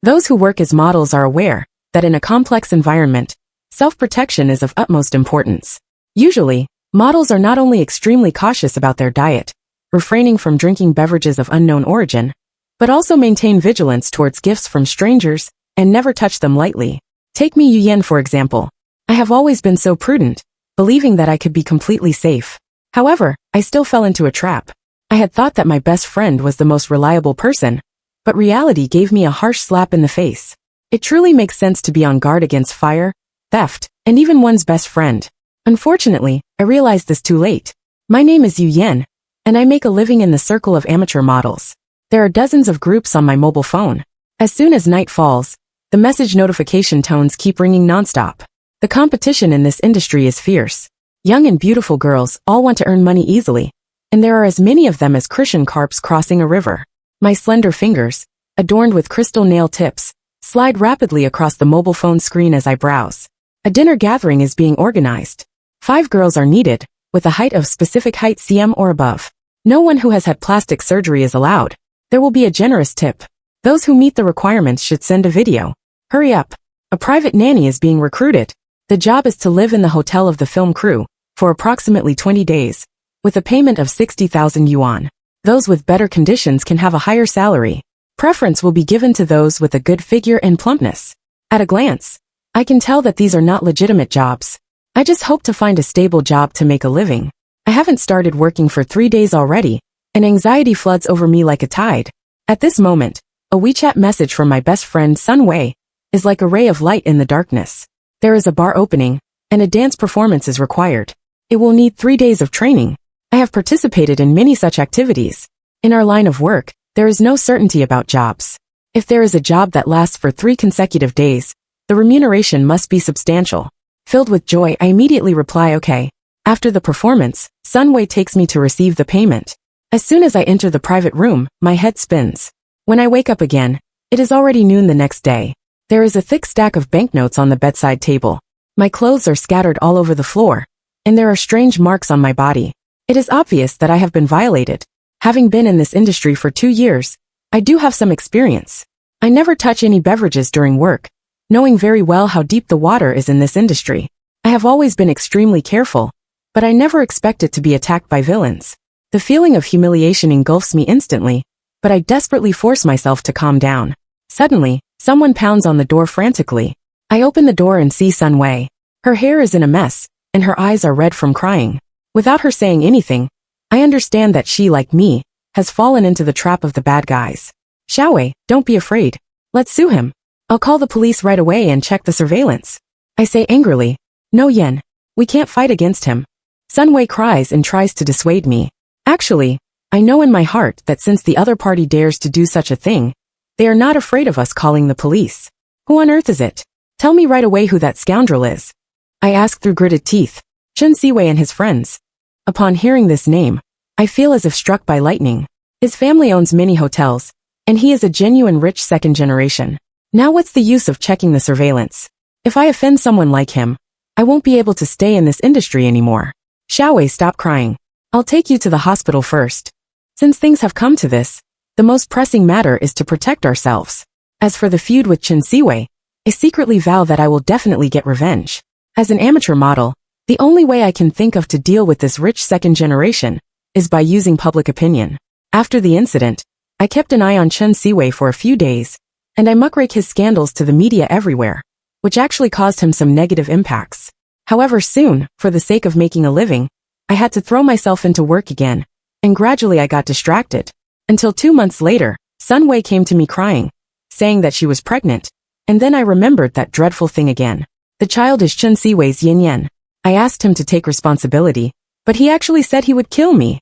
Those who work as models are aware that in a complex environment, self-protection is of utmost importance. Usually, models are not only extremely cautious about their diet, refraining from drinking beverages of unknown origin, but also maintain vigilance towards gifts from strangers and never touch them lightly. Take me Yuyen for example. I have always been so prudent, believing that I could be completely safe. However, I still fell into a trap. I had thought that my best friend was the most reliable person, but reality gave me a harsh slap in the face. It truly makes sense to be on guard against fire, theft, and even one's best friend. Unfortunately, I realized this too late. My name is Yuyen, and I make a living in the circle of amateur models. There are dozens of groups on my mobile phone. As soon as night falls, the message notification tones keep ringing nonstop. The competition in this industry is fierce. Young and beautiful girls all want to earn money easily, and there are as many of them as crucian carps crossing a river. My slender fingers, adorned with crystal nail tips, slide rapidly across the mobile phone screen as I browse. A dinner gathering is being organized. 5 girls are needed, with a height of specific height cm or above. No one who has had plastic surgery is allowed. There will be a generous tip. Those who meet the requirements should send a video. Hurry up. A private nanny is being recruited. The job is to live in the hotel of the film crew for approximately 20 days, with a payment of 60,000 yuan. Those with better conditions can have a higher salary. Preference will be given to those with a good figure and plumpness. At a glance, I can tell that these are not legitimate jobs. I just hope to find a stable job to make a living. I haven't started working for 3 days already, and anxiety floods over me like a tide. At this moment, a WeChat message from my best friend Sun Wei is like a ray of light in the darkness. There is a bar opening, and a dance performance is required. It will need 3 days of training. I have participated in many such activities. In our line of work, there is no certainty about jobs. If there is a job that lasts for 3 consecutive days, the remuneration must be substantial. Filled with joy, I immediately reply okay. After the performance, Sun Wei takes me to receive the payment. As soon as I enter the private room, my head spins. When I wake up again, it is already noon the next day. There is a thick stack of banknotes on the bedside table. My clothes are scattered all over the floor, and there are strange marks on my body. It is obvious that I have been violated. Having been in this industry for 2 years, I do have some experience. I never touch any beverages during work, knowing very well how deep the water is in this industry. I have always been extremely careful, but I never expected to be attacked by villains. The feeling of humiliation engulfs me instantly, but I desperately force myself to calm down. Suddenly, someone pounds on the door frantically. I open the door and see Sun Wei. Her hair is in a mess, and her eyes are red from crying. Without her saying anything, I understand that she, like me, has fallen into the trap of the bad guys. Xiaowei, don't be afraid. Let's sue him. I'll call the police right away and check the surveillance. I say angrily. No Yen, we can't fight against him. Sun Wei cries and tries to dissuade me. Actually, I know in my heart that since the other party dares to do such a thing, they are not afraid of us calling the police. Who on earth is it? Tell me right away who that scoundrel is. I ask through gritted teeth. Chen Siwei and his friends. Upon hearing this name, I feel as if struck by lightning. His family owns many hotels, and he is a genuine rich second generation. Now what's the use of checking the surveillance? If I offend someone like him, I won't be able to stay in this industry anymore. Xiaowei, stop crying. I'll take you to the hospital first. Since things have come to this, the most pressing matter is to protect ourselves. As for the feud with Chen Siwei, I secretly vow that I will definitely get revenge. As an amateur model, the only way I can think of to deal with this rich second generation is by using public opinion. After the incident, I kept an eye on Chen Siwei for a few days, and I muckrake his scandals to the media everywhere, which actually caused him some negative impacts. However, soon, for the sake of making a living, I had to throw myself into work again, and gradually I got distracted. Until 2 months later, Sun Wei came to me crying, saying that she was pregnant, and then I remembered that dreadful thing again. The child is Chen Siwei's Yin Yan. I asked him to take responsibility, but he actually said he would kill me.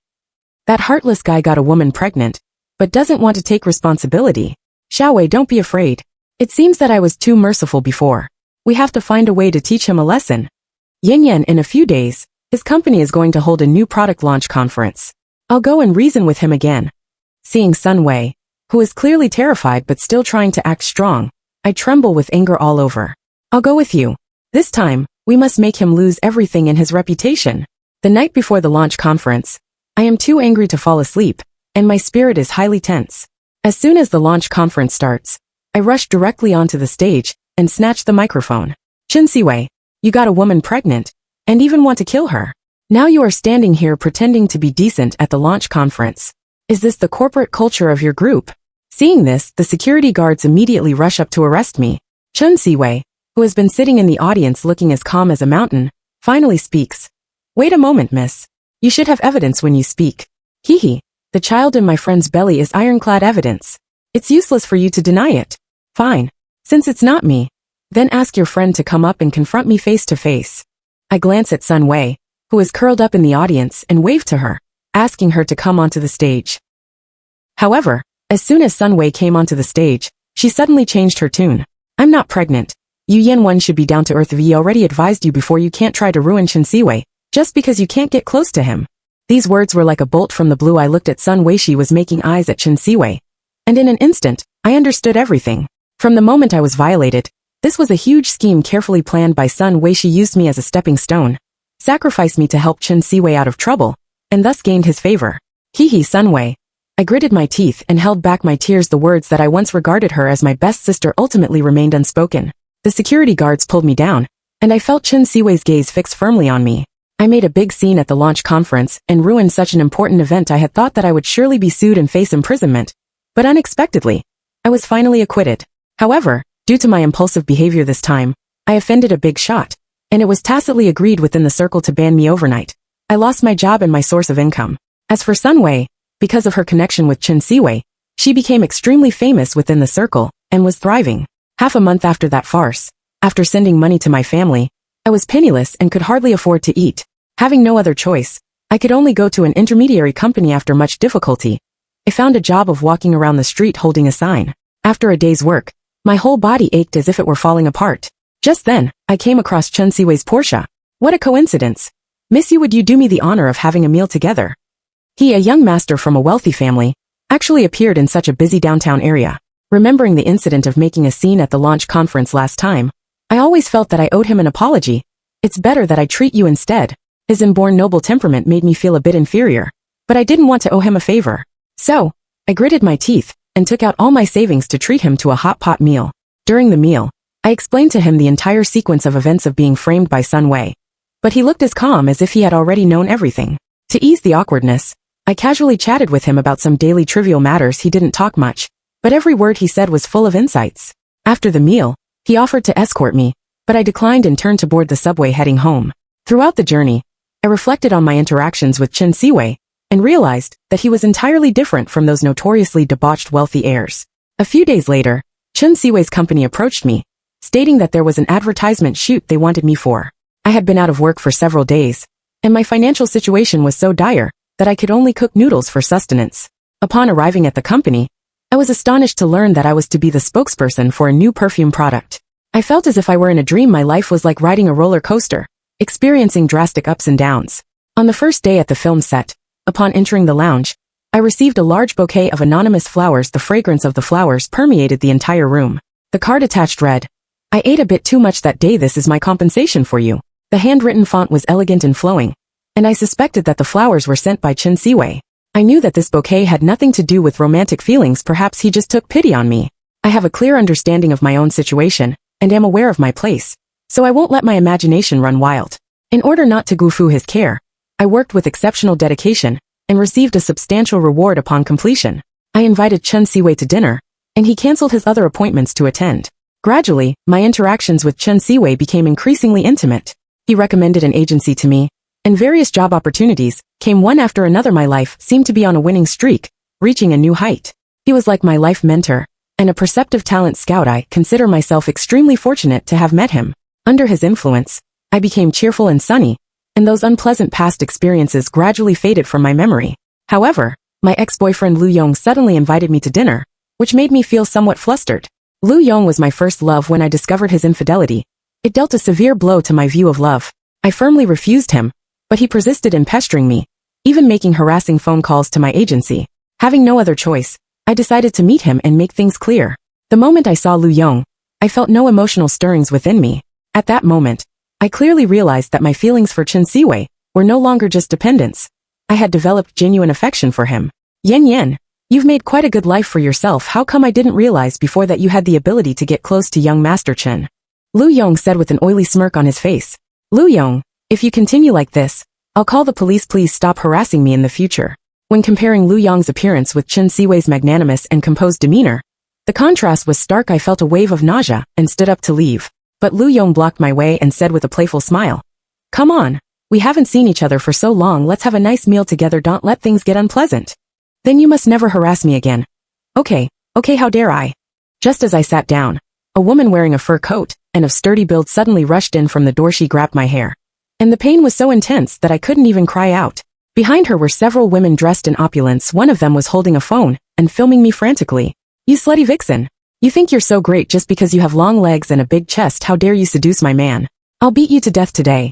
That heartless guy got a woman pregnant, but doesn't want to take responsibility. Xiaowei, don't be afraid. It seems that I was too merciful before. We have to find a way to teach him a lesson. Yin Yan, in a few days, his company is going to hold a new product launch conference. I'll go and reason with him again. Seeing Sun Wei, who is clearly terrified but still trying to act strong, I tremble with anger all over. I'll go with you. This time, we must make him lose everything in his reputation. The night before the launch conference, I am too angry to fall asleep, and my spirit is highly tense. As soon as the launch conference starts, I rushed directly onto the stage and snatched the microphone. Chen Siwei, you got a woman pregnant and even want to kill her. Now you are standing here pretending to be decent at the launch conference. Is this the corporate culture of your group? Seeing this, the security guards immediately rush up to arrest me. Chen Siwei, who has been sitting in the audience looking as calm as a mountain, finally speaks. Wait a moment, miss. You should have evidence when you speak. Hee, the child in my friend's belly is ironclad evidence. It's useless for you to deny it. Fine. Since it's not me, then ask your friend to come up and confront me face to face. I glance at Sun Wei, who is curled up in the audience, and wave to her, asking her to come onto the stage. However, as soon as Sun Wei came onto the stage, she suddenly changed her tune. I'm not pregnant. Yu Yanwen should be down to earth. We already advised you before. You can't try to ruin Chen Siwei, just because you can't get close to him. These words were like a bolt from the blue. I looked at Sun Wei. She was making eyes at Chen Siwei. And in an instant, I understood everything. From the moment I was violated, this was a huge scheme carefully planned by Sun Wei. She used me as a stepping stone, sacrificed me to help Chen Siwei out of trouble, and thus gained his favor. Hee, Sun Wei. I gritted my teeth and held back my tears. The words that I once regarded her as my best sister ultimately remained unspoken. The security guards pulled me down, and I felt Chen Siwei's gaze fixed firmly on me. I made a big scene at the launch conference and ruined such an important event. I had thought that I would surely be sued and face imprisonment, but unexpectedly, I was finally acquitted. However, due to my impulsive behavior this time, I offended a big shot, and it was tacitly agreed within the circle to ban me overnight. I lost my job and my source of income. As for Sun Wei, because of her connection with Chen Siwei, she became extremely famous within the circle and was thriving. Half a month after that farce, after sending money to my family, I was penniless and could hardly afford to eat. Having no other choice, I could only go to an intermediary company. After much difficulty, I found a job of walking around the street holding a sign. After a day's work, my whole body ached as if it were falling apart. Just then, I came across Chen Siwei's Porsche. What a coincidence. Miss, would you do me the honor of having a meal together? He, a young master from a wealthy family, actually appeared in such a busy downtown area. Remembering the incident of making a scene at the launch conference last time, I always felt that I owed him an apology. It's better that I treat you instead. His inborn noble temperament made me feel a bit inferior, but I didn't want to owe him a favor. So, I gritted my teeth and took out all my savings to treat him to a hot pot meal. During the meal, I explained to him the entire sequence of events of being framed by Sun Wei, but he looked as calm as if he had already known everything. To ease the awkwardness, I casually chatted with him about some daily trivial matters. He didn't talk much, but every word he said was full of insights. After the meal, he offered to escort me, but I declined and turned to board the subway heading home. Throughout the journey, I reflected on my interactions with Chen Siwei and realized that he was entirely different from those notoriously debauched wealthy heirs. A few days later, Chen Siwei's company approached me, stating that there was an advertisement shoot they wanted me for. I had been out of work for several days, and my financial situation was so dire that I could only cook noodles for sustenance. Upon arriving at the company, I was astonished to learn that I was to be the spokesperson for a new perfume product. I felt as if I were in a dream. My life was like riding a roller coaster, experiencing drastic ups and downs. On the first day at the film set, upon entering the lounge, I received a large bouquet of anonymous flowers. The fragrance of the flowers permeated the entire room. The card attached read, "I ate a bit too much that day. This is my compensation for you." The handwritten font was elegant and flowing, and I suspected that the flowers were sent by Chen Siwei. I knew that this bouquet had nothing to do with romantic feelings. Perhaps he just took pity on me. I have a clear understanding of my own situation, and am aware of my place, so I won't let my imagination run wild. In order not to goof his care, I worked with exceptional dedication, and received a substantial reward upon completion. I invited Chen Siwei to dinner, and he cancelled his other appointments to attend. Gradually, my interactions with Chen Siwei became increasingly intimate. He recommended an agency to me, and various job opportunities came one after another. My life seemed to be on a winning streak, reaching a new height. He was like my life mentor, and a perceptive talent scout. I consider myself extremely fortunate to have met him. Under his influence, I became cheerful and sunny, and those unpleasant past experiences gradually faded from my memory. However, my ex-boyfriend Lu Yong suddenly invited me to dinner, which made me feel somewhat flustered. Lu Yong was my first love. When I discovered his infidelity, it dealt a severe blow to my view of love. I firmly refused him, but he persisted in pestering me, even making harassing phone calls to my agency. Having no other choice, I decided to meet him and make things clear. The moment I saw Lu Yong, I felt no emotional stirrings within me. At that moment, I clearly realized that my feelings for Chen Siwei were no longer just dependence. I had developed genuine affection for him. Yen Yen, You've made quite a good life for yourself. How come I didn't realize before that you had the ability to get close to young Master Chen? Lu Yong said with an oily smirk on his face. Lu Yong, if you continue like this, I'll call the police. Please stop harassing me in the future. When comparing Lu Yong's appearance with Chen Siwei's magnanimous and composed demeanor, the contrast was stark. I felt a wave of nausea and stood up to leave. But Lu Yong blocked my way and said with a playful smile, "Come on, we haven't seen each other for so long. Let's have a nice meal together. Don't let things get unpleasant. Then you must never harass me again." Okay, how dare I? Just as I sat down, a woman wearing a fur coat and of sturdy build suddenly rushed in from the door. She grabbed my hair, and the pain was so intense that I couldn't even cry out. Behind her were several women dressed in opulence. One of them was holding a phone and filming me frantically. "You slutty vixen. You think you're so great just because you have long legs and a big chest. How dare you seduce my man? I'll beat you to death today.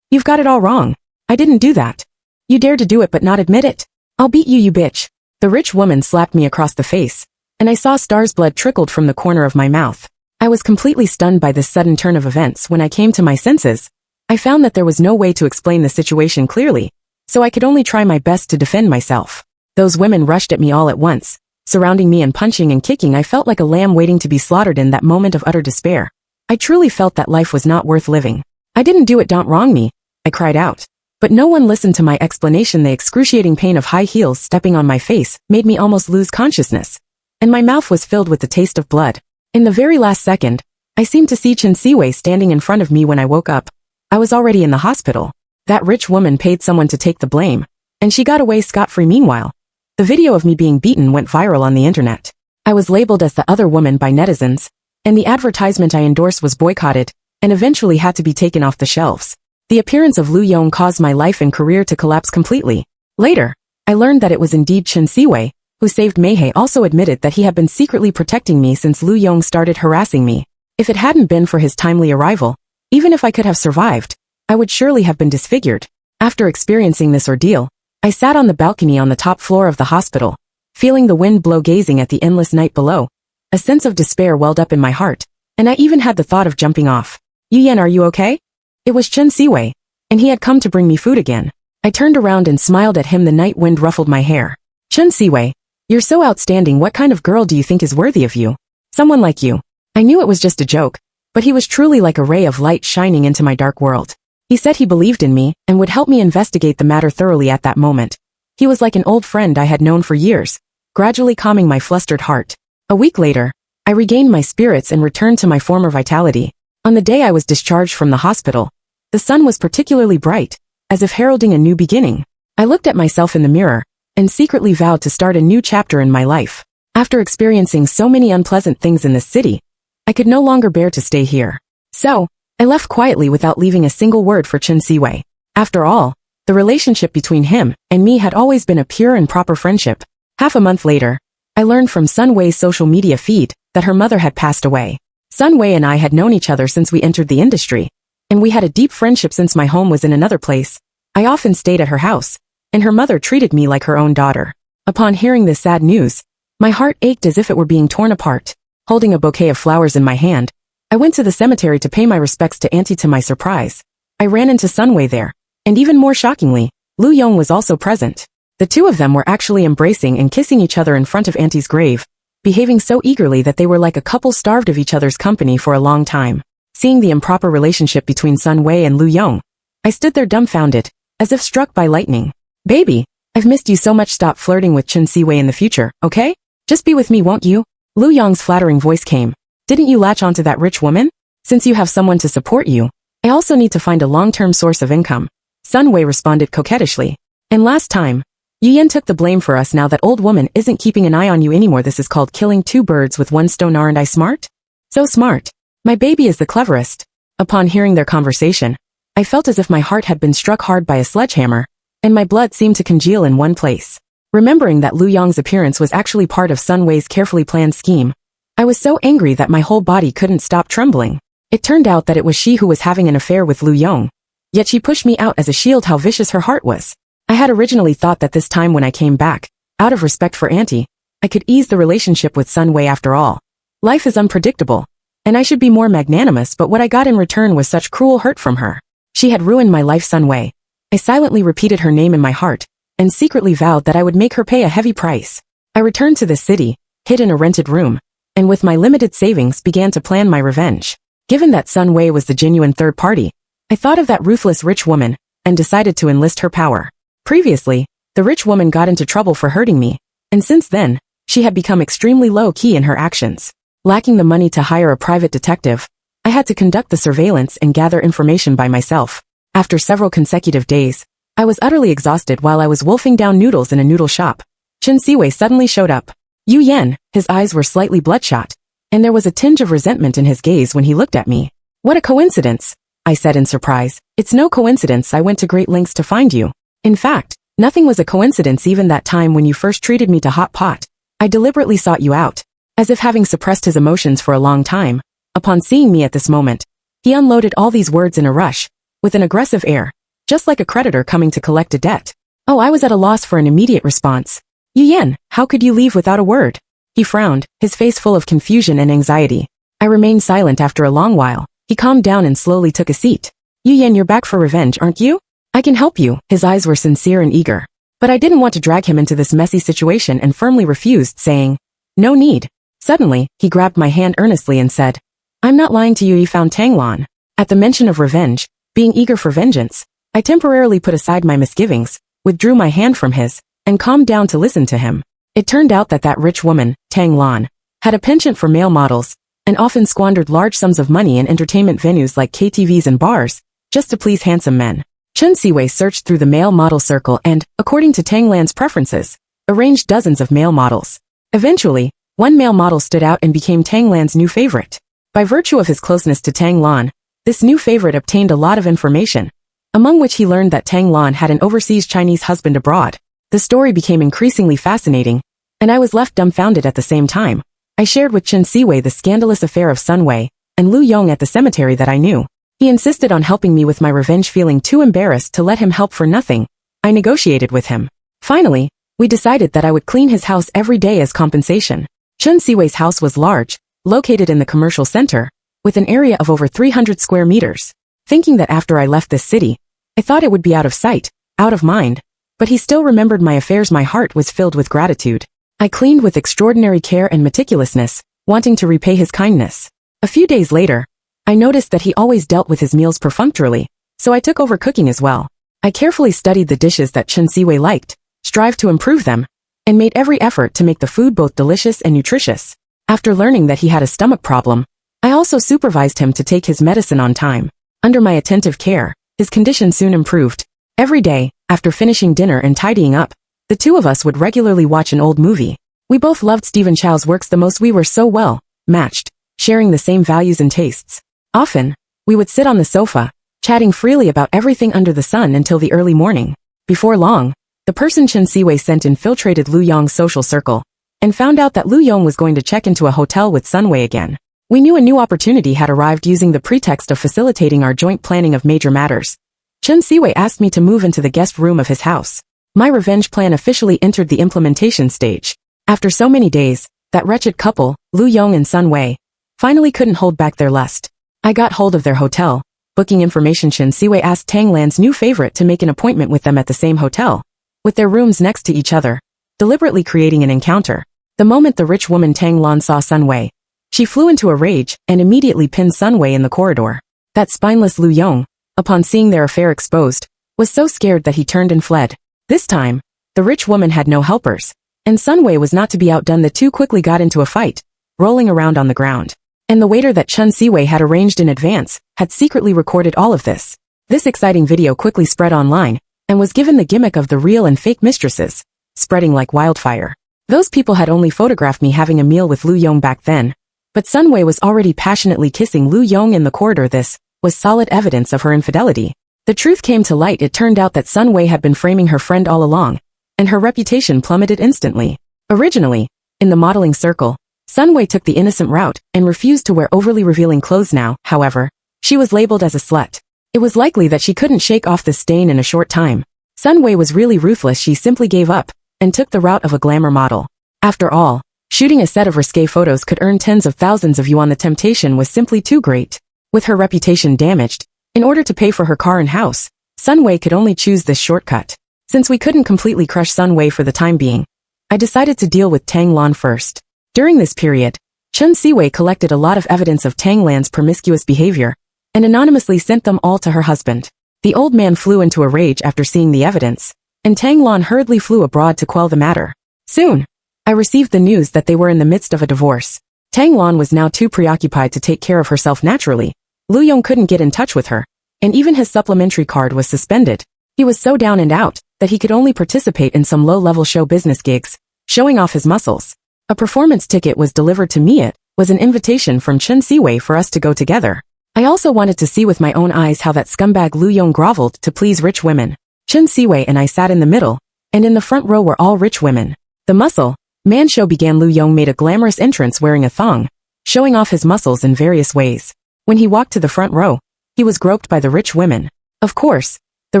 You've got it all wrong. I didn't do that. You dare to do it but not admit it. I'll beat you, you bitch." The rich woman slapped me across the face, and I saw stars. Blood trickled from the corner of my mouth. I was completely stunned by this sudden turn of events. When I came to my senses, I found that there was no way to explain the situation clearly, so I could only try my best to defend myself. Those women rushed at me all at once, surrounding me and punching and kicking. I felt like a lamb waiting to be slaughtered. In that moment of utter despair, I truly felt that life was not worth living. "I didn't do it, don't wrong me," I cried out. But no one listened to my explanation. The excruciating pain of high heels stepping on my face made me almost lose consciousness, and my mouth was filled with the taste of blood. In the very last second, I seemed to see Chen Siwei standing in front of me. When I woke up, I was already in the hospital. That rich woman paid someone to take the blame, and she got away scot-free. Meanwhile, the video of me being beaten went viral on the internet. I was labeled as the other woman by netizens, and the advertisement I endorsed was boycotted and eventually had to be taken off the shelves. The appearance of Lu Yong caused my life and career to collapse completely. Later, I learned that it was indeed Chen Siwei who saved me. He also admitted that he had been secretly protecting me since Lu Yong started harassing me. If it hadn't been for his timely arrival, even if I could have survived, I would surely have been disfigured. After experiencing this ordeal, I sat on the balcony on the top floor of the hospital, feeling the wind blow. Gazing at the endless night below, a sense of despair welled up in my heart, and I even had the thought of jumping off. "Yu Yan, are you okay?" It was Chen Siwei, and he had come to bring me food again. I turned around and smiled at him. The night wind ruffled my hair. "Chen Siwei, you're so outstanding. What kind of girl do you think is worthy of you? Someone like you." I knew it was just a joke, but he was truly like a ray of light shining into my dark world. He said he believed in me and would help me investigate the matter thoroughly. At that moment, he was like an old friend I had known for years, gradually calming my flustered heart. A week later, I regained my spirits and returned to my former vitality. On the day I was discharged from the hospital, the sun was particularly bright, as if heralding a new beginning. I looked at myself in the mirror and secretly vowed to start a new chapter in my life. After experiencing so many unpleasant things in this city, I could no longer bear to stay here. So, I left quietly without leaving a single word for Chen Siwei. After all, the relationship between him and me had always been a pure and proper friendship. Half a month later, I learned from Sun Wei's social media feed that her mother had passed away. Sun Wei and I had known each other since we entered the industry, and we had a deep friendship. Since my home was in another place, I often stayed at her house, and her mother treated me like her own daughter. Upon hearing this sad news, my heart ached as if it were being torn apart. Holding a bouquet of flowers in my hand, I went to the cemetery to pay my respects to Auntie. To my surprise, I ran into Sun Wei there, and even more shockingly, Lu Yong was also present. The two of them were actually embracing and kissing each other in front of Auntie's grave, behaving so eagerly that they were like a couple starved of each other's company for a long time. Seeing the improper relationship between Sun Wei and Lu Yong, I stood there dumbfounded, as if struck by lightning. "Baby, I've missed you so much. Stop flirting with Chen Siwei in the future, okay? Just be with me, won't you?" Lu Yong's flattering voice came. "Didn't you latch onto that rich woman? Since you have someone to support you, I also need to find a long-term source of income." Sun Wei responded coquettishly. "And last time, Yu Yan took the blame for us. Now that old woman isn't keeping an eye on you anymore. This is called killing two birds with one stone. Aren't I smart? So smart. My baby is the cleverest." Upon hearing their conversation, I felt as if my heart had been struck hard by a sledgehammer, and my blood seemed to congeal in one place. Remembering that Lu Yong's appearance was actually part of Sun Wei's carefully planned scheme, I was so angry that my whole body couldn't stop trembling. It turned out that it was she who was having an affair with Lu Yong, yet she pushed me out as a shield. How vicious her heart was. I had originally thought that this time when I came back, out of respect for Auntie, I could ease the relationship with Sun Wei. After all, life is unpredictable, and I should be more magnanimous, but what I got in return was such cruel hurt from her. She had ruined my life. Sun Wei. I silently repeated her name in my heart, and secretly vowed that I would make her pay a heavy price. I returned to the city, hid in a rented room, and with my limited savings began to plan my revenge. Given that Sun Wei was the genuine third party, I thought of that ruthless rich woman, and decided to enlist her power. Previously, the rich woman got into trouble for hurting me, and since then, she had become extremely low-key in her actions. Lacking the money to hire a private detective, I had to conduct the surveillance and gather information by myself. After several consecutive days, I was utterly exhausted while I was wolfing down noodles in a noodle shop. Chen Siwei suddenly showed up. Yu Yan, his eyes were slightly bloodshot, and there was a tinge of resentment in his gaze when he looked at me. What a coincidence, I said in surprise. It's no coincidence I went to great lengths to find you. In fact, nothing was a coincidence even that time when you first treated me to hot pot. I deliberately sought you out. As if having suppressed his emotions for a long time, upon seeing me at this moment, he unloaded all these words in a rush, with an aggressive air, just like a creditor coming to collect a debt. Oh, I was at a loss for an immediate response. Yu Yan, how could you leave without a word? He frowned, his face full of confusion and anxiety. I remained silent after a long while. He calmed down and slowly took a seat. Yu Yan, you're back for revenge, aren't you? I can help you. His eyes were sincere and eager. But I didn't want to drag him into this messy situation and firmly refused, saying, no need. Suddenly, he grabbed my hand earnestly and said, I'm not lying to you, he found Tanglan. At the mention of revenge, being eager for vengeance, I temporarily put aside my misgivings, withdrew my hand from his, and calmed down to listen to him. It turned out that rich woman, Tang Lan, had a penchant for male models, and often squandered large sums of money in entertainment venues like KTVs and bars, just to please handsome men. Chen Siwei searched through the male model circle and, according to Tang Lan's preferences, arranged dozens of male models. Eventually, one male model stood out and became Tang Lan's new favorite. By virtue of his closeness to Tang Lan, this new favorite obtained a lot of information, among which he learned that Tang Lan had an overseas Chinese husband abroad. The story became increasingly fascinating, and I was left dumbfounded at the same time. I shared with Chen Siwei the scandalous affair of Sun Wei and Lu Yong at the cemetery that I knew. He insisted on helping me with my revenge, feeling too embarrassed to let him help for nothing. I negotiated with him. Finally, we decided that I would clean his house every day as compensation. Chen Siwei's house was large, located in the commercial center, with an area of over 300 square meters. Thinking that after I left this city, I thought it would be out of sight, out of mind, but he still remembered my affairs. My heart was filled with gratitude. I cleaned with extraordinary care and meticulousness, wanting to repay his kindness. A few days later, I noticed that he always dealt with his meals perfunctorily, so I took over cooking as well. I carefully studied the dishes that Chen Siwei liked, strived to improve them, and made every effort to make the food both delicious and nutritious. After learning that he had a stomach problem, I also supervised him to take his medicine on time. Under my attentive care, his condition soon improved. Every day, after finishing dinner and tidying up, the two of us would regularly watch an old movie. We both loved Stephen Chow's works the most. We were so well matched, sharing the same values and tastes. Often, we would sit on the sofa, chatting freely about everything under the sun until the early morning. Before long, the person Chen Siwei sent infiltrated Lu Yong's social circle, and found out that Lu Yong was going to check into a hotel with Sun Wei again. We knew a new opportunity had arrived. Using the pretext of facilitating our joint planning of major matters, Chen Siwei asked me to move into the guest room of his house. My revenge plan officially entered the implementation stage. After so many days, that wretched couple, Lu Yong and Sun Wei, finally couldn't hold back their lust. I got hold of their hotel, booking information. Chen Siwei asked Tang Lan's new favorite to make an appointment with them at the same hotel, with their rooms next to each other, deliberately creating an encounter. The moment the rich woman Tang Lan saw Sun Wei, she flew into a rage and immediately pinned Sun Wei in the corridor. That spineless Lu Yong, upon seeing their affair exposed, was so scared that he turned and fled. This time, the rich woman had no helpers, and Sun Wei was not to be outdone. The two quickly got into a fight, rolling around on the ground. And the waiter that Chen Siwei had arranged in advance had secretly recorded all of this. This exciting video quickly spread online, and was given the gimmick of the real and fake mistresses, spreading like wildfire. Those people had only photographed me having a meal with Lu Yong back then, but Sun Wei was already passionately kissing Lu Yong in the corridor. This was solid evidence of her infidelity. The truth came to light. It turned out that Sun Wei had been framing her friend all along, and her reputation plummeted instantly. Originally, in the modeling circle, Sun Wei took the innocent route and refused to wear overly revealing clothes. Now, however, she was labeled as a slut. It was likely that she couldn't shake off the stain in a short time. Sun Wei was really ruthless. She simply gave up and took the route of a glamour model. After all, shooting a set of risque photos could earn tens of thousands of yuan. The temptation was simply too great. With her reputation damaged, in order to pay for her car and house, Sun Wei could only choose this shortcut. Since we couldn't completely crush Sun Wei for the time being, I decided to deal with Tang Lan first. During this period, Chen Siwei collected a lot of evidence of Tang Lan's promiscuous behavior and anonymously sent them all to her husband. The old man flew into a rage after seeing the evidence, and Tang Lan hurriedly flew abroad to quell the matter. Soon, I received the news that they were in the midst of a divorce. Tang Lan was now too preoccupied to take care of herself naturally. Lu Yong couldn't get in touch with her, and even his supplementary card was suspended. He was so down and out that he could only participate in some low-level show business gigs, showing off his muscles. A performance ticket was delivered to me. It was an invitation from Chen Siwei for us to go together. I also wanted to see with my own eyes how that scumbag Lu Yong groveled to please rich women. Chen Siwei and I sat in the middle, and in the front row were all rich women. The muscle man show began. Lu Yong made a glamorous entrance wearing a thong, showing off his muscles in various ways. When he walked to the front row, he was groped by the rich women. Of course, the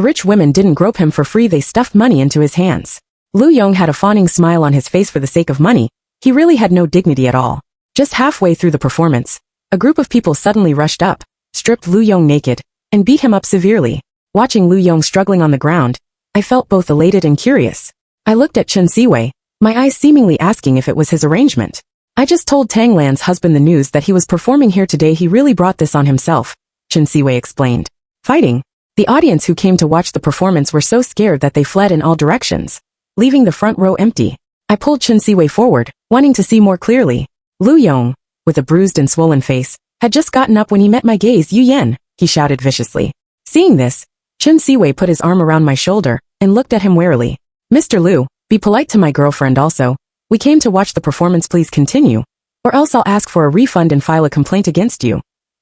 rich women didn't grope him for free. They stuffed money into his hands. Lu Yong had a fawning smile on his face for the sake of money. He really had no dignity at all. Just halfway through the performance, a group of people suddenly rushed up, stripped Lu Yong naked, and beat him up severely. Watching Lu Yong struggling on the ground, I felt both elated and curious. I looked at Chen Siwei, my eyes seemingly asking if it was his arrangement. I just told Tang Lan's husband the news that he was performing here today. He really brought this on himself, Chen Siwei explained. Fighting. The audience who came to watch the performance were so scared that they fled in all directions, leaving the front row empty. I pulled Chen Siwei forward, wanting to see more clearly. Lu Yong, with a bruised and swollen face, had just gotten up when he met my gaze. Yu Yen, he shouted viciously. Seeing this, Chen Siwei put his arm around my shoulder and looked at him warily. Mr. Lu, be polite to my girlfriend also. We came to watch the performance. Please continue, or else I'll ask for a refund and file a complaint against you,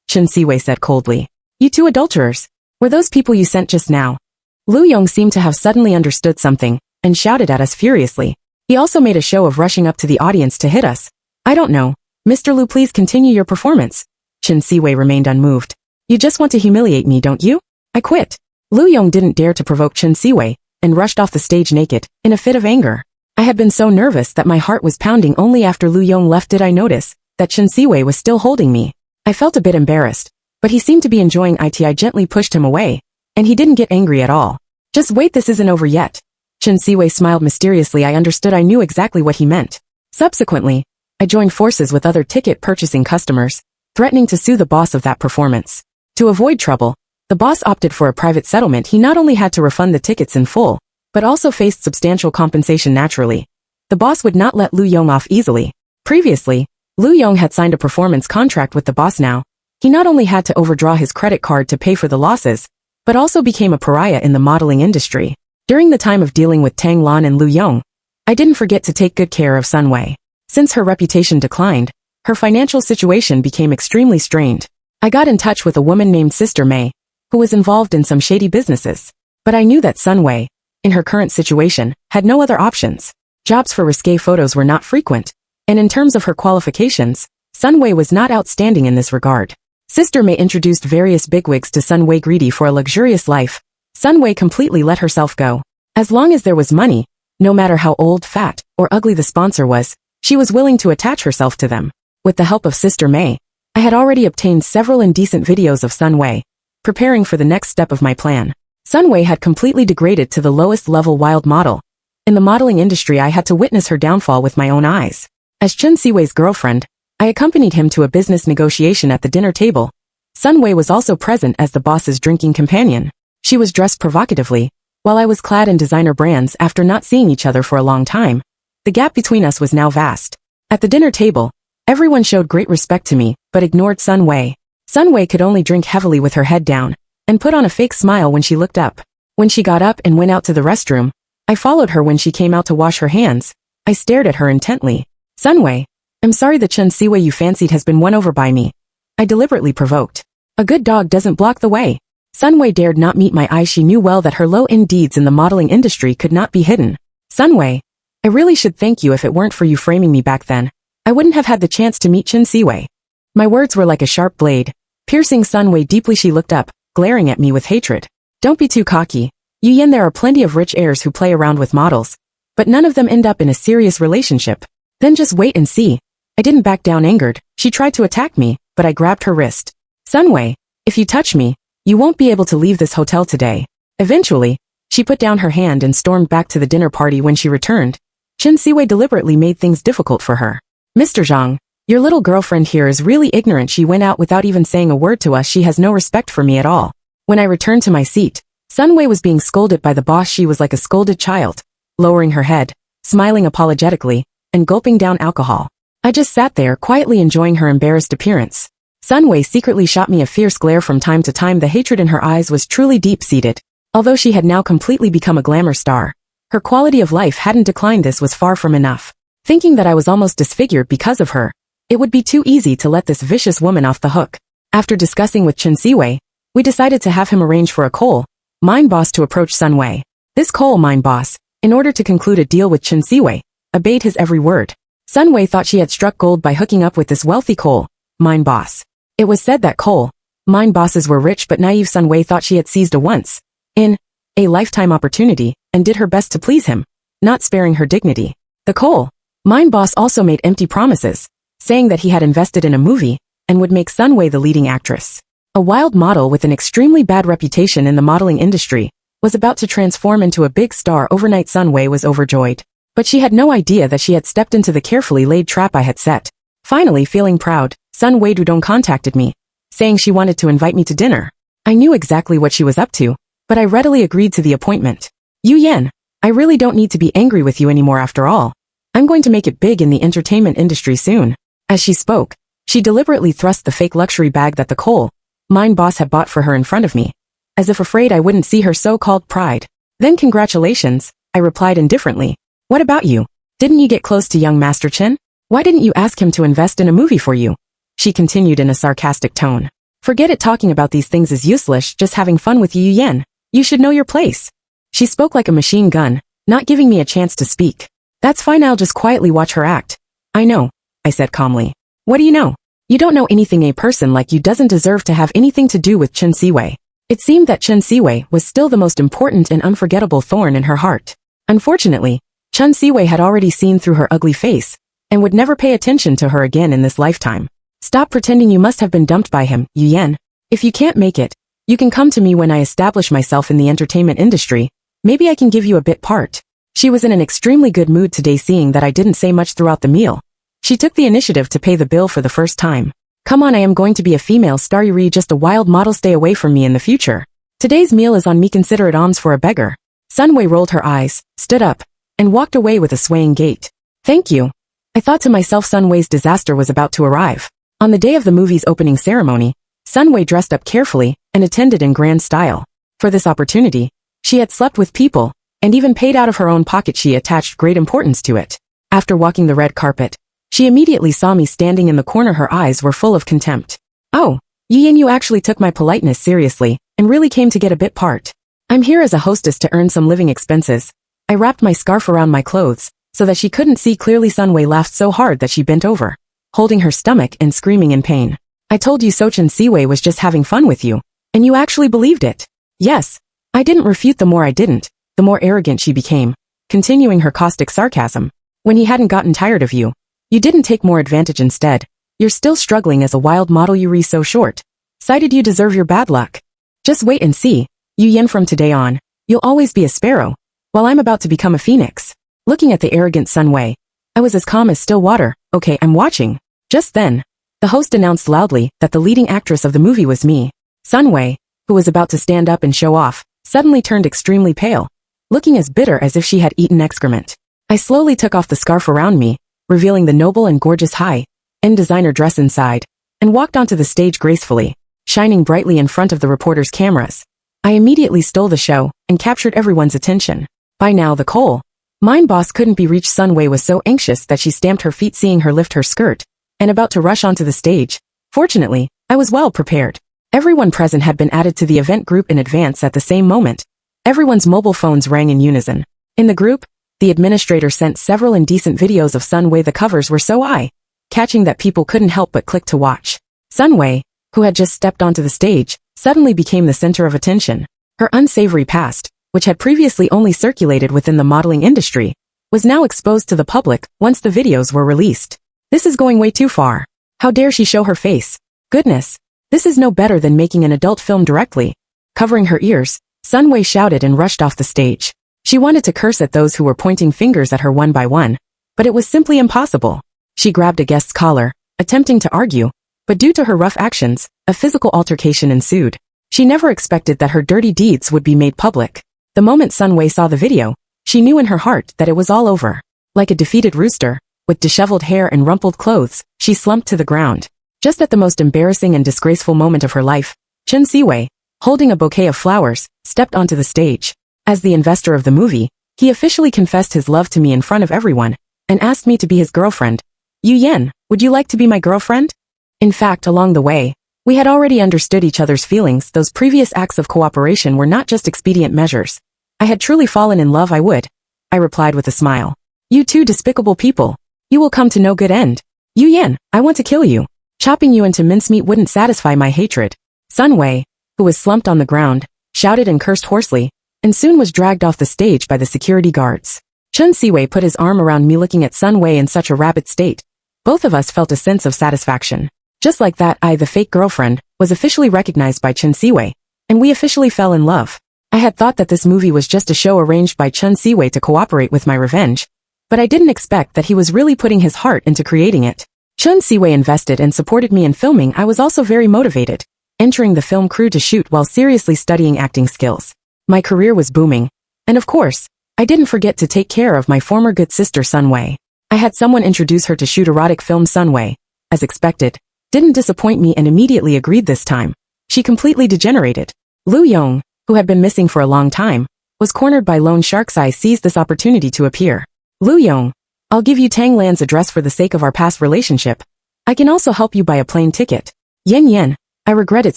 Chen Siwei said coldly. You two adulterers. Were those people you sent just now? Lu Yong seemed to have suddenly understood something and shouted at us furiously. He also made a show of rushing up to the audience to hit us. I don't know. Mr. Lu, please continue your performance. Chen Siwei remained unmoved. You just want to humiliate me, don't you? I quit. Lu Yong didn't dare to provoke Chen Siwei and rushed off the stage naked, in a fit of anger. I had been so nervous that my heart was pounding. Only after Lu Yong left did I notice that Chen Siwei was still holding me. I felt a bit embarrassed, but he seemed to be enjoying it. I gently pushed him away, and he didn't get angry at all. Just wait, this isn't over yet. Chen Siwei smiled mysteriously. I understood. I knew exactly what he meant. Subsequently, I joined forces with other ticket-purchasing customers, threatening to sue the boss of that performance. To avoid trouble, the boss opted for a private settlement. He not only had to refund the tickets in full, but also faced substantial compensation. Naturally, the boss would not let Lu Yong off easily. Previously, Lu Yong had signed a performance contract with the boss. Now, he not only had to overdraw his credit card to pay for the losses, but also became a pariah in the modeling industry. During the time of dealing with Tang Lan and Lu Yong, I didn't forget to take good care of Sun Wei. Since her reputation declined, her financial situation became extremely strained. I got in touch with a woman named Sister May, who was involved in some shady businesses. But I knew that Sun Wei, in her current situation, had no other options. Jobs for risque photos were not frequent, and in terms of her qualifications, Sun Wei was not outstanding in this regard. Sister May introduced various bigwigs to Sun Wei. Greedy for a luxurious life, Sun Wei completely let herself go. As long as there was money, no matter how old, fat, or ugly the sponsor was, she was willing to attach herself to them. With the help of Sister May, I had already obtained several indecent videos of Sun Wei, preparing for the next step of my plan. Sun Wei had completely degraded to the lowest level wild model. In the modeling industry, I had to witness her downfall with my own eyes. As Chen Siwei's girlfriend, I accompanied him to a business negotiation at the dinner table. Sun Wei was also present as the boss's drinking companion. She was dressed provocatively, while I was clad in designer brands. After not seeing each other for a long time, the gap between us was now vast. At the dinner table, everyone showed great respect to me, but ignored Sun Wei. Sun Wei could only drink heavily with her head down, and put on a fake smile when she looked up. When she got up and went out to the restroom, I followed her. When she came out to wash her hands, I stared at her intently. Sun Wei, I'm sorry the Chen Siwei you fancied has been won over by me, I deliberately provoked. A good dog doesn't block the way. Sun Wei dared not meet my eyes. She knew well that her low-end deeds in the modeling industry could not be hidden. Sun Wei, I really should thank you. If it weren't for you framing me back then, I wouldn't have had the chance to meet Chen Siwei. My words were like a sharp blade, piercing Sun Wei deeply. She looked up, glaring at me with hatred. Don't be too cocky, Yu Yen. There are plenty of rich heirs who play around with models, but none of them end up in a serious relationship. Then just wait and see. I didn't back down. Angered, she tried to attack me, but I grabbed her wrist. Sun Wei, if you touch me, you won't be able to leave this hotel today. Eventually, she put down her hand and stormed back to the dinner party. When she returned, Chen Siwei deliberately made things difficult for her. Mr. Zhang, your little girlfriend here is really ignorant. She went out without even saying a word to us. She has no respect for me at all. When I returned to my seat, Sun Wei was being scolded by the boss. She was like a scolded child, lowering her head, smiling apologetically, and gulping down alcohol. I just sat there quietly enjoying her embarrassed appearance. Sun Wei secretly shot me a fierce glare from time to time. The hatred in her eyes was truly deep-seated. Although she had now completely become a glamour star, her quality of life hadn't declined. This was far from enough. Thinking that I was almost disfigured because of her, it would be too easy to let this vicious woman off the hook. After discussing with Chen Siwei, we decided to have him arrange for a coal mine boss to approach Sun Wei. This coal mine boss, in order to conclude a deal with Chen Siwei, obeyed his every word. Sun Wei thought she had struck gold by hooking up with this wealthy coal mine boss. It was said that coal mine bosses were rich, but naive Sun Wei thought she had seized a once-in-a-lifetime opportunity and did her best to please him, not sparing her dignity. The coal mine boss also made empty promises, saying that he had invested in a movie and would make Sun Wei the leading actress. A wild model with an extremely bad reputation in the modeling industry was about to transform into a big star overnight. Sun Wei was overjoyed, but she had no idea that she had stepped into the carefully laid trap I had set. Finally, feeling proud, Sun Wei Dudong contacted me, saying she wanted to invite me to dinner. I knew exactly what she was up to, but I readily agreed to the appointment. Yu Yan, I really don't need to be angry with you anymore after all. I'm going to make it big in the entertainment industry soon. As she spoke, she deliberately thrust the fake luxury bag that the coal mine boss had bought for her in front of me, as if afraid I wouldn't see her so-called pride. Then congratulations, I replied indifferently. What about you? Didn't you get close to young Master Chen? Why didn't you ask him to invest in a movie for you? She continued in a sarcastic tone. Forget it, talking about these things is useless, just having fun with you, Yu Yan. You should know your place. She spoke like a machine gun, not giving me a chance to speak. That's fine, I'll just quietly watch her act. I know, I said calmly. What do you know? You don't know anything. A person like you doesn't deserve to have anything to do with Chen Siwei. It seemed that Chen Siwei was still the most important and unforgettable thorn in her heart. Unfortunately, Chen Siwei had already seen through her ugly face, and would never pay attention to her again in this lifetime. Stop pretending. You must have been dumped by him, Yu Yan. If you can't make it, you can come to me when I establish myself in the entertainment industry. Maybe I can give you a bit part. She was in an extremely good mood today, seeing that I didn't say much throughout the meal. She took the initiative to pay the bill for the first time. Come on, I am going to be a female star. You're just a wild model. Stay away from me in the future. Today's meal is on me. Consider it alms for a beggar. Sun Wei rolled her eyes, stood up, and walked away with a swaying gait. Thank you. I thought to myself, Sun Wei's disaster was about to arrive. On the day of the movie's opening ceremony, Sun Wei dressed up carefully and attended in grand style. For this opportunity, she had slept with people, and even paid out of her own pocket. She attached great importance to it. After walking the red carpet, she immediately saw me standing in the corner. Her eyes were full of contempt. Oh, Yu Yan, you actually took my politeness seriously, and really came to get a bit part. I'm here as a hostess to earn some living expenses. I wrapped my scarf around my clothes, so that she couldn't see clearly. Sun Wei laughed so hard that she bent over, holding her stomach and screaming in pain. I told you so. Chen Siwei was just having fun with you, and you actually believed it. Yes, I didn't refute. The more I didn't, the more arrogant she became, continuing her caustic sarcasm. When he hadn't gotten tired of you, you didn't take more advantage. Instead, you're still struggling as a wild model. You re so short-sighted. You deserve your bad luck. Just wait and see, Yu Yan. From today on, you'll always be a sparrow, while I'm about to become a phoenix. Looking at the arrogant Sun Wei, I was as calm as still water. Okay, I'm watching. Just then, the host announced loudly that the leading actress of the movie was me. Sun Wei, who was about to stand up and show off, suddenly turned extremely pale, looking as bitter as if she had eaten excrement. I slowly took off the scarf around me, revealing the noble and gorgeous high-end designer dress inside, and walked onto the stage gracefully, shining brightly in front of the reporters' cameras. I immediately stole the show and captured everyone's attention. By now, the coal mine boss couldn't be reached. Sun Wei was so anxious that she stamped her feet, seeing her lift her skirt and about to rush onto the stage. Fortunately, I was well prepared. Everyone present had been added to the event group in advance. At the same moment, everyone's mobile phones rang in unison. In the group, the administrator sent several indecent videos of Sun Wei. The covers were so eye-catching that people couldn't help but click to watch. Sun Wei, who had just stepped onto the stage, suddenly became the center of attention. Her unsavory past, which had previously only circulated within the modeling industry, was now exposed to the public once the videos were released. This is going way too far. How dare she show her face? Goodness, this is no better than making an adult film directly. Covering her ears, Sun Wei shouted and rushed off the stage. She wanted to curse at those who were pointing fingers at her one by one, but it was simply impossible. She grabbed a guest's collar, attempting to argue, but due to her rough actions, a physical altercation ensued. She never expected that her dirty deeds would be made public. The moment Sun Wei saw the video, she knew in her heart that it was all over. Like a defeated rooster, with disheveled hair and rumpled clothes, she slumped to the ground. Just at the most embarrassing and disgraceful moment of her life, Chen Siwei, holding a bouquet of flowers, stepped onto the stage. As the investor of the movie, he officially confessed his love to me in front of everyone, and asked me to be his girlfriend. Yu Yan, would you like to be my girlfriend? In fact, along the way, we had already understood each other's feelings. Those previous acts of cooperation were not just expedient measures. I had truly fallen in love. I replied with a smile. You two despicable people. You will come to no good end. Yu Yan, I want to kill you. Chopping you into mincemeat wouldn't satisfy my hatred. Sun Wei, who was slumped on the ground, shouted and cursed hoarsely, and soon was dragged off the stage by the security guards. Chen Siwei put his arm around me, looking at Sun Wei in such a rapid state. Both of us felt a sense of satisfaction. Just like that, I, the fake girlfriend, was officially recognized by Chen Siwei, and we officially fell in love. I had thought that this movie was just a show arranged by Chen Siwei to cooperate with my revenge, but I didn't expect that he was really putting his heart into creating it. Chen Siwei invested and supported me in filming. I was also very motivated, entering the film crew to shoot while seriously studying acting skills. My career was booming, and of course, I didn't forget to take care of my former good sister Sun Wei. I had someone introduce her to shoot erotic film. Sun Wei, as expected, didn't disappoint me and immediately agreed this time. She completely degenerated. Lu Yong, who had been missing for a long time, was cornered by loan sharks. I seized this opportunity to appear. Lu Yong, I'll give you Tang Lan's address for the sake of our past relationship. I can also help you buy a plane ticket. Yen Yen, I regret it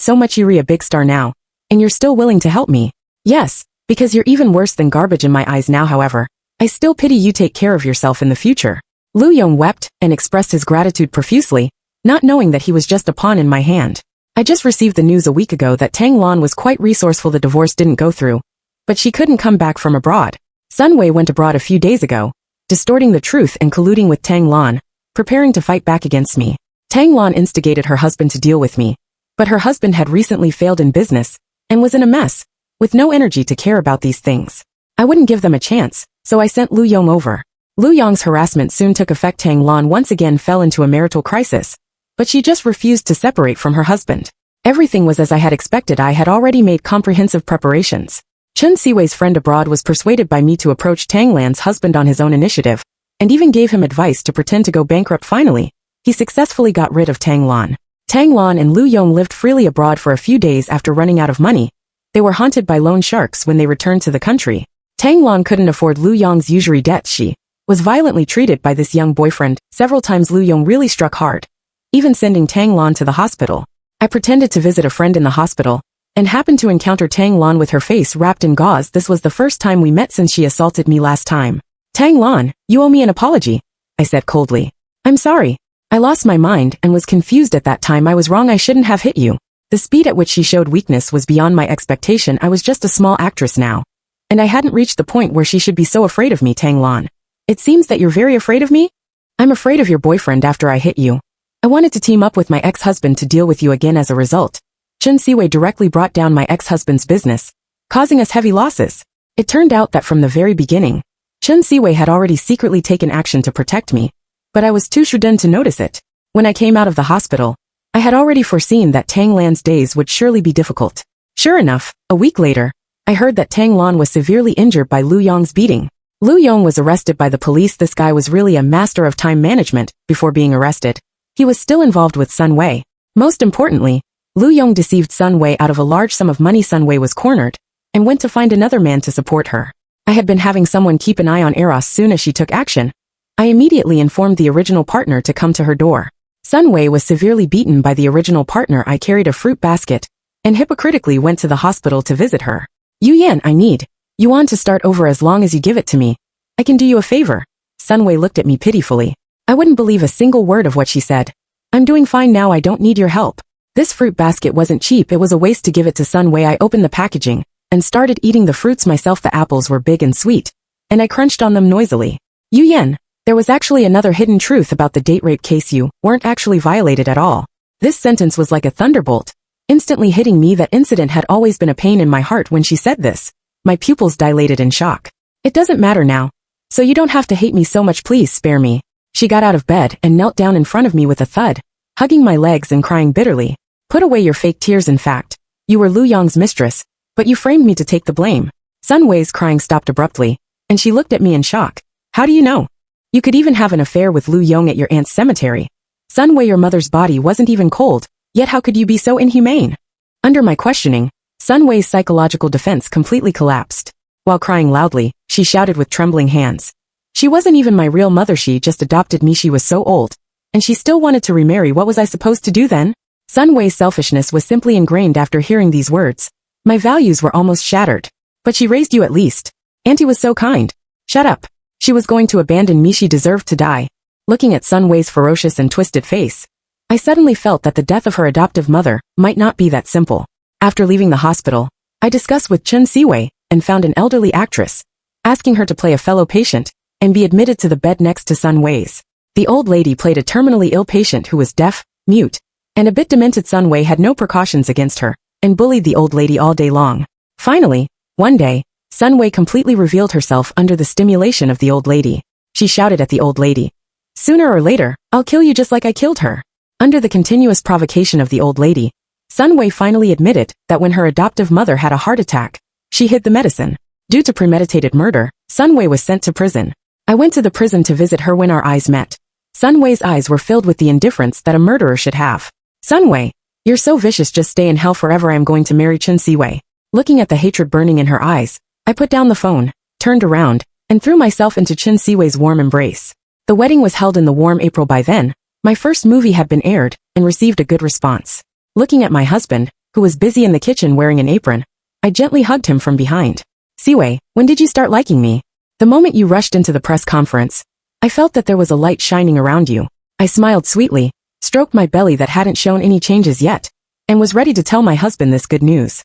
so much. You're a big star now, and you're still willing to help me. Yes, because you're even worse than garbage in my eyes now. However, I still pity you. Take care of yourself in the future. Lu Yong wept and expressed his gratitude profusely, not knowing that he was just a pawn in my hand. I just received the news a week ago that Tang Lan was quite resourceful. The divorce didn't go through, but she couldn't come back from abroad. Sun Wei went abroad a few days ago, distorting the truth and colluding with Tang Lan, preparing to fight back against me. Tang Lan instigated her husband to deal with me, but her husband had recently failed in business and was in a mess, with no energy to care about these things. I wouldn't give them a chance, so I sent Lu Yong over. Lu Yong's harassment soon took effect. Tang Lan once again fell into a marital crisis, but she just refused to separate from her husband. Everything was as I had expected. I had already made comprehensive preparations. Chen Siwei's friend abroad was persuaded by me to approach Tang Lan's husband on his own initiative, and even gave him advice to pretend to go bankrupt. Finally, he successfully got rid of Tang Lan. Tang Lan and Lu Yong lived freely abroad for a few days. After running out of money, they were haunted by loan sharks. When they returned to the country, Tang Lan couldn't afford Lu Yong's usury debts. She was violently treated by this young boyfriend. Several times Lu Yong really struck hard, even sending Tang Lan to the hospital. I pretended to visit a friend in the hospital, and happened to encounter Tang Lan with her face wrapped in gauze. This was the first time we met since she assaulted me last time. Tang Lan, you owe me an apology, I said coldly. I'm sorry. I lost my mind and was confused at that time. I was wrong. I shouldn't have hit you. The speed at which she showed weakness was beyond my expectation. I was just a small actress now, and I hadn't reached the point where she should be so afraid of me. Tang Lan, it seems that you're very afraid of me? I'm afraid of your boyfriend. After I hit you, I wanted to team up with my ex-husband to deal with you again. As a result, Chen Siwei directly brought down my ex-husband's business, causing us heavy losses. It turned out that from the very beginning, Chen Siwei had already secretly taken action to protect me, but I was too shrewd to notice it. When I came out of the hospital, I had already foreseen that Tang Lan's days would surely be difficult. Sure enough, a week later, I heard that Tang Lan was severely injured by Lu Yong's beating. Lu Yong was arrested by the police. This guy was really a master of time management. Before being arrested, he was still involved with Sun Wei. Most importantly, Lu Yong deceived Sun Wei out of a large sum of money. Sun Wei was cornered, and went to find another man to support her. I had been having someone keep an eye on Eros. Soon as she took action, I immediately informed the original partner to come to her door. Sun Wei was severely beaten by the original partner. I carried a fruit basket, and hypocritically went to the hospital to visit her. Yu Yan, I need yuan to start over. As long as you give it to me, I can do you a favor. Sun Wei looked at me pitifully. I wouldn't believe a single word of what she said. I'm doing fine now. I don't need your help. This fruit basket wasn't cheap. It was a waste to give it to Sun Wei. I opened the packaging, and started eating the fruits myself. The apples were big and sweet, and I crunched on them noisily. Yu Yan, there was actually another hidden truth about the date rape case. You weren't actually violated at all. This sentence was like a thunderbolt, instantly hitting me. That incident had always been a pain in my heart. When she said this, my pupils dilated in shock. It doesn't matter now. So you don't have to hate me so much, please spare me. She got out of bed and knelt down in front of me with a thud, hugging my legs and crying bitterly. Put away your fake tears, in fact. You were Lu Yong's mistress, but you framed me to take the blame. Sun Wei's crying stopped abruptly, and she looked at me in shock. How do you know? You could even have an affair with Lu Yong at your aunt's cemetery. Sun Wei, your mother's body wasn't even cold, yet how could you be so inhumane? Under my questioning, Sun Wei's psychological defense completely collapsed. While crying loudly, she shouted with trembling hands. She wasn't even my real mother, she just adopted me. She was so old. And she still wanted to remarry. What was I supposed to do then? Sun Wei's selfishness was simply ingrained after hearing these words. My values were almost shattered. But she raised you at least. Auntie was so kind. Shut up. She was going to abandon me. She deserved to die. Looking at Sun Wei's ferocious and twisted face, I suddenly felt that the death of her adoptive mother might not be that simple. After leaving the hospital, I discussed with Chen Siwei and found an elderly actress, asking her to play a fellow patient and be admitted to the bed next to Sun Wei's. The old lady played a terminally ill patient who was deaf, mute, and a bit demented. Sun Wei had no precautions against her and bullied the old lady all day long. Finally, one day, Sun Wei completely revealed herself under the stimulation of the old lady. She shouted at the old lady, "Sooner or later, I'll kill you just like I killed her." Under the continuous provocation of the old lady, Sun Wei finally admitted that when her adoptive mother had a heart attack, she hid the medicine. Due to premeditated murder, Sun Wei was sent to prison. I went to the prison to visit her. When our eyes met, Sun Wei's eyes were filled with the indifference that a murderer should have. Sun Wei, you're so vicious. Just stay in hell forever. I am going to marry Chen Siwei. Looking at the hatred burning in her eyes, I put down the phone, turned around, and threw myself into Chen Siwei's warm embrace. The wedding was held in the warm April. By then, my first movie had been aired and received a good response. Looking at my husband, who was busy in the kitchen wearing an apron, I gently hugged him from behind. Siwei, when did you start liking me? The moment you rushed into the press conference, I felt that there was a light shining around you. I smiled sweetly, stroked my belly that hadn't shown any changes yet, and was ready to tell my husband this good news.